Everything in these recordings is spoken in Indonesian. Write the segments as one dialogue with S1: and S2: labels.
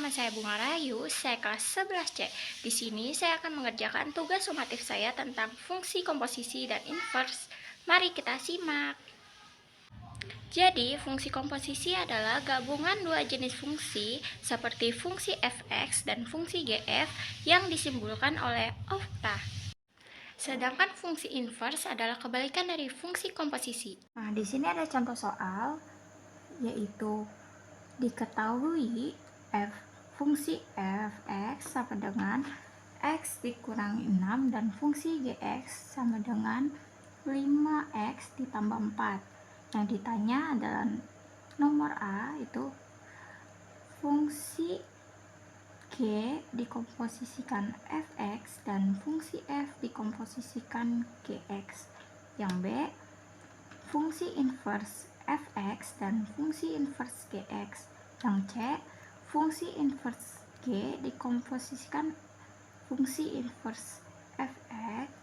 S1: dengan saya Bunga Rayu, saya kelas 11C. Di sini saya akan mengerjakan tugas sumatif saya tentang fungsi komposisi dan inverse. Mari kita simak. Jadi, fungsi komposisi adalah gabungan dua jenis fungsi seperti fungsi fx dan fungsi gf yang disimbolkan oleh okta. Sedangkan fungsi inverse adalah kebalikan dari fungsi komposisi. Nah, di sini ada contoh soal, yaitu diketahui fungsi fx sama dengan x dikurangi 6 dan fungsi gx sama dengan 5x ditambah 4. Yang ditanya adalah nomor A, itu fungsi g dikomposisikan fx dan fungsi f dikomposisikan gx. Yang B, fungsi inverse fx dan fungsi inverse gx. Yang C, fungsi inverse g dikomposisikan fungsi inverse fx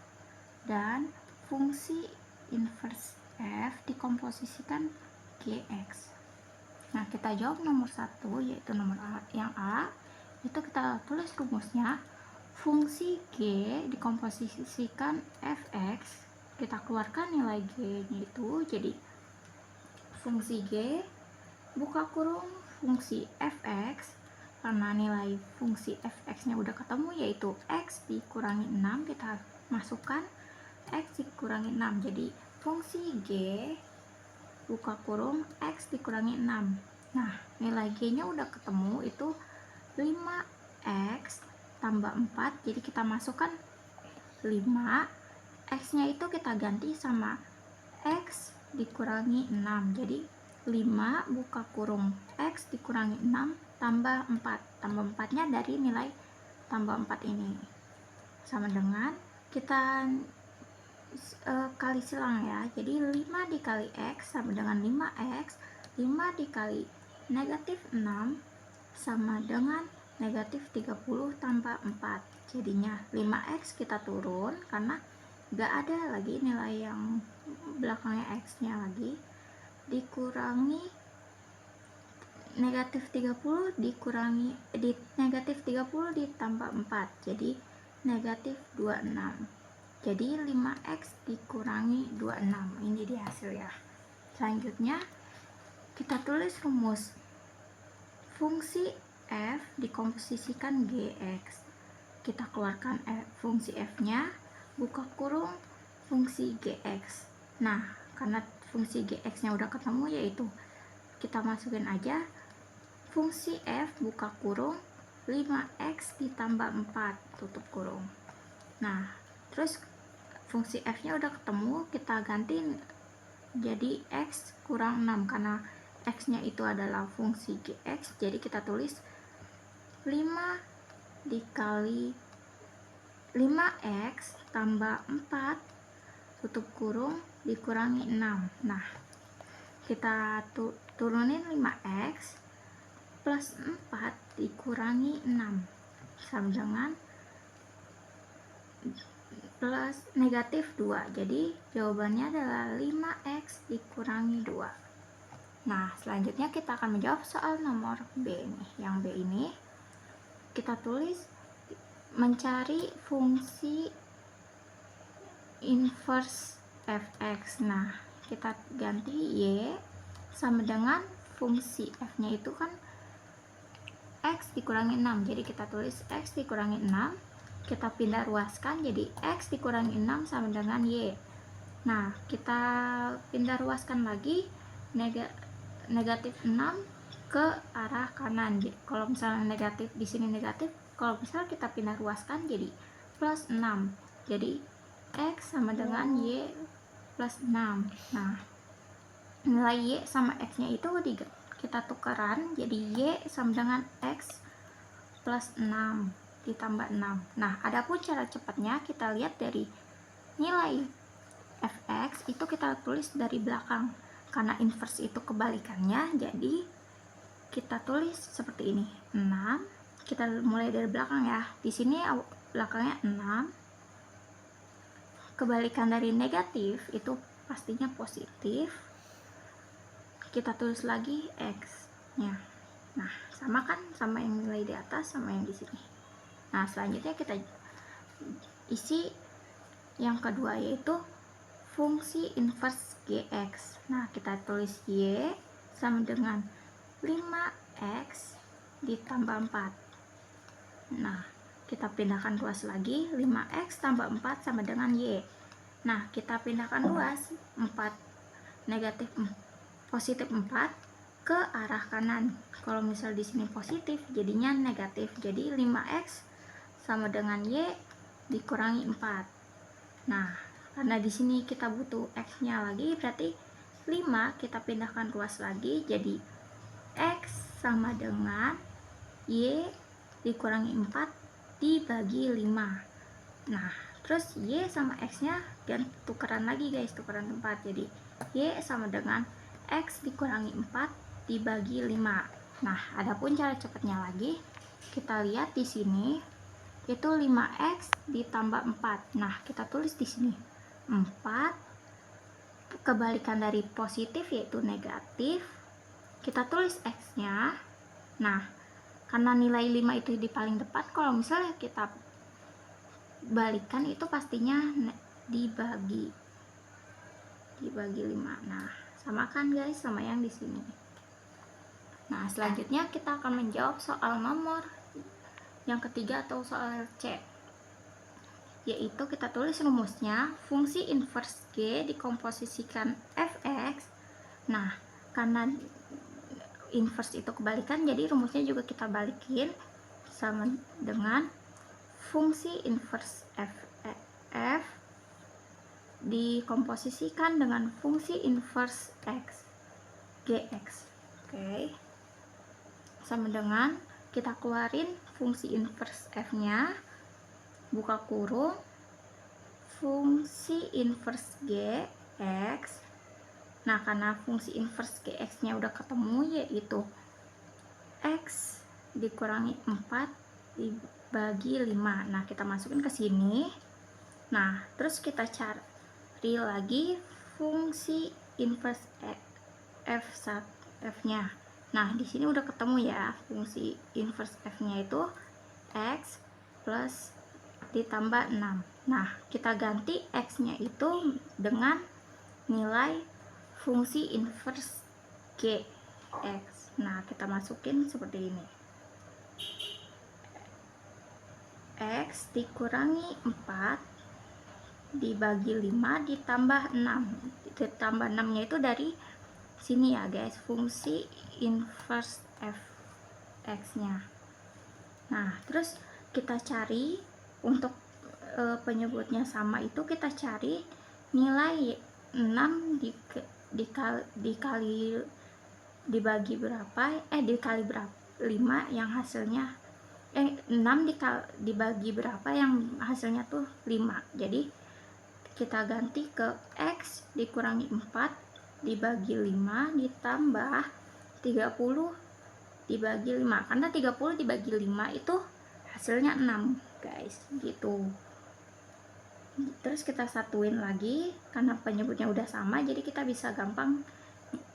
S1: dan fungsi inverse f dikomposisikan gx. Nah, kita jawab nomor 1, yaitu nomor A. Yang A, itu kita tulis rumusnya. Fungsi g dikomposisikan fx, kita keluarkan nilai g-nya itu jadi fungsi g buka kurung fungsi fx, karena nilai fungsi fx nya udah ketemu, yaitu x dikurangi 6, kita masukkan x dikurangi 6, jadi fungsi g buka kurung x dikurangi 6. Nah, nilai g nya udah ketemu, itu 5x tambah 4, jadi kita masukkan 5, x nya itu kita ganti sama x dikurangi 6, jadi 5 buka kurung x dikurangi 6 tambah 4, tambah 4 nya dari nilai tambah 4 ini, sama dengan kita kali silang ya, jadi 5 dikali x sama dengan 5x, 5 dikali negatif 6 sama dengan negatif 30 tambah 4, jadinya 5x kita turun karena gak ada lagi nilai yang belakangnya x nya lagi, dikurangi negatif 30 dikurangi negatif 30 ditambah 4, jadi negatif 26. Jadi 5x dikurangi 26, ini dia hasil ya. Selanjutnya kita tulis rumus fungsi f dikomposisikan gx, kita keluarkan fungsi f nya, buka kurung fungsi gx. Nah, karena fungsi gx nya udah ketemu, yaitu kita masukin aja fungsi f buka kurung 5x ditambah 4 tutup kurung. Nah, terus fungsi f nya udah ketemu, kita ganti jadi x kurang 6, karena x nya itu adalah fungsi gx, jadi kita tulis 5 dikali 5x tambah 4 tutup kurung dikurangi 6. Nah, kita turunin 5x plus 4 dikurangi 6 sama dengan plus negatif 2, jadi jawabannya adalah 5x dikurangi 2. Nah, selanjutnya kita akan menjawab soal nomor B nih. Yang B ini kita tulis mencari fungsi inverse fx. Nah, kita ganti y sama dengan fungsi f nya itu kan x dikurangi 6, jadi kita tulis x dikurangi 6, kita pindah ruaskan jadi x dikurangi 6 sama dengan y. Nah, kita pindah ruaskan lagi negatif 6 ke arah kanan. Jadi, kalau misalnya negatif di sini negatif, kalau misalnya kita pindah ruaskan jadi plus 6. Jadi x sama dengan y plus 6. Nah, nilai y sama x nya itu kita tukeran jadi y sama dengan x plus 6 ditambah 6. Nah, adapun cara cepatnya kita lihat dari nilai fx itu kita tulis dari belakang, karena inverse itu kebalikannya, jadi kita tulis seperti ini. 6, kita mulai dari belakang ya. Di sini belakangnya 6. Kebalikan dari negatif itu pastinya positif. Kita tulis lagi x nya. Nah, sama kan sama yang nilai di atas sama yang di sini. Nah, selanjutnya kita isi yang kedua, yaitu fungsi inverse Gx. Nah, kita tulis Y sama dengan 5X ditambah 4. Nah, kita pindahkan ruas lagi, 5X tambah 4 sama dengan Y. Nah, kita pindahkan ruas, 4 negatif positif 4 ke arah kanan. Kalau misal di sini positif, jadinya negatif. Jadi 5X sama dengan Y dikurangi 4. Nah, karena di sini kita butuh X-nya lagi, berarti 5 kita pindahkan ruas lagi, jadi X sama dengan Y dikurangi 4 dibagi 5. Nah, terus Y sama X-nya dan tukeran lagi guys, tukeran tempat. Jadi Y sama dengan X dikurangi 4 dibagi 5. Nah, adapun cara cepatnya lagi, kita lihat di sini itu 5X ditambah 4. Nah, kita tulis di sini 4, kebalikan dari positif yaitu negatif. Kita tulis X-nya. Nah, karena nilai 5 itu di paling depan, kalau misalnya kita balikan itu pastinya dibagi 5. Nah, sama kan guys sama yang di sini. Nah, selanjutnya kita akan menjawab soal nomor yang ketiga atau soal C, yaitu kita tulis rumusnya fungsi inverse G dikomposisikan Fx. Nah, karena inverse itu kebalikan, jadi rumusnya juga kita balikin sama dengan fungsi inverse F dikomposisikan dengan fungsi inverse X Gx. Oke. Sama dengan kita keluarin fungsi inverse F-nya, buka kurung, fungsi inverse Gx. Nah, karena fungsi inverse Gx-nya udah ketemu, yaitu X dikurangi 4 dibagi 5. Nah, kita masukin ke sini. Nah, terus kita cari lagi fungsi inverse F-nya. Nah, di sini udah ketemu ya, fungsi inverse F-nya itu X plus ditambah 6. Nah, kita ganti X-nya itu dengan nilai fungsi inverse Gx. Nah, kita masukin seperti ini. X dikurangi 4 dibagi 5 ditambah 6. Ditambah 6-nya itu dari sini ya guys, fungsi inverse Fx-nya. Nah, terus kita cari untuk penyebutnya sama itu, kita cari nilai 6 dibagi berapa, dikali berapa 5 yang hasilnya 6 dibagi berapa yang hasilnya tuh 5. Jadi kita ganti ke X dikurangi 4 dibagi 5 ditambah 30 dibagi 5, karena 30 dibagi 5 itu hasilnya 6 guys, gitu. Terus kita satuin lagi karena penyebutnya udah sama, jadi kita bisa gampang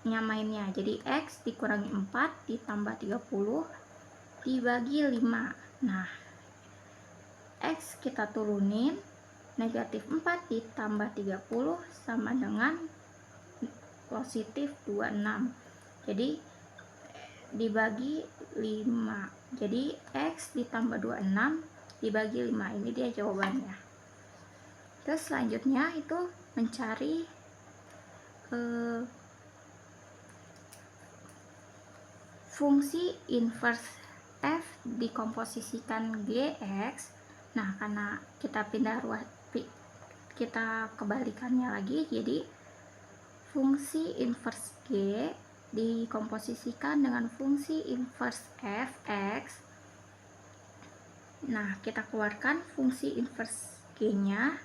S1: nyamainnya. Jadi X dikurangi 4 ditambah 30 dibagi 5. Nah, X kita turunin, negatif 4 ditambah 30 sama dengan positif 26. Jadi dibagi 5. Jadi X ditambah 26 dibagi 5. Ini dia jawabannya. Terus selanjutnya itu mencari fungsi inverse F dikomposisikan Gx. Nah, karena kita pindah ruas, kita kebalikannya lagi, jadi fungsi inverse G dikomposisikan dengan fungsi inverse Fx. Nah, kita keluarkan fungsi inverse G-nya,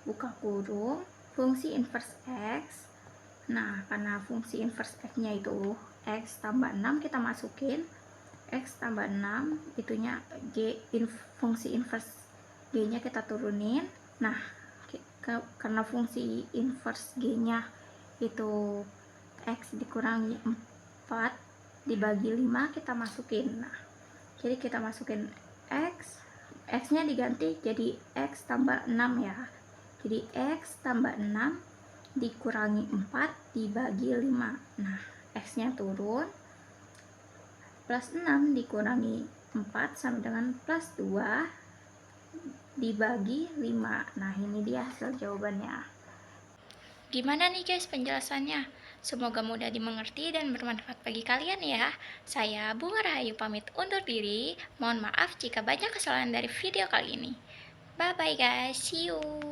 S1: buka kurung, fungsi inverse X. Nah, karena fungsi inverse X-nya itu X tambah 6, kita masukin X tambah 6, itunya fungsi inverse G-nya kita turunin. Nah, karena fungsi inverse G-nya itu X dikurangi 4, dibagi 5 kita masukin. Nah, jadi kita masukin X nya diganti jadi X tambah 6 ya. Jadi X tambah 6 dikurangi 4 dibagi 5. Nah, X nya turun, plus 6 dikurangi 4 sama dengan plus 2 dibagi 5. Nah, ini dia hasil jawabannya. Gimana nih guys penjelasannya? Semoga mudah dimengerti dan bermanfaat bagi kalian ya. Saya Bunga Rahayu pamit undur diri. Mohon maaf jika banyak kesalahan dari video kali ini. Bye bye guys, see you.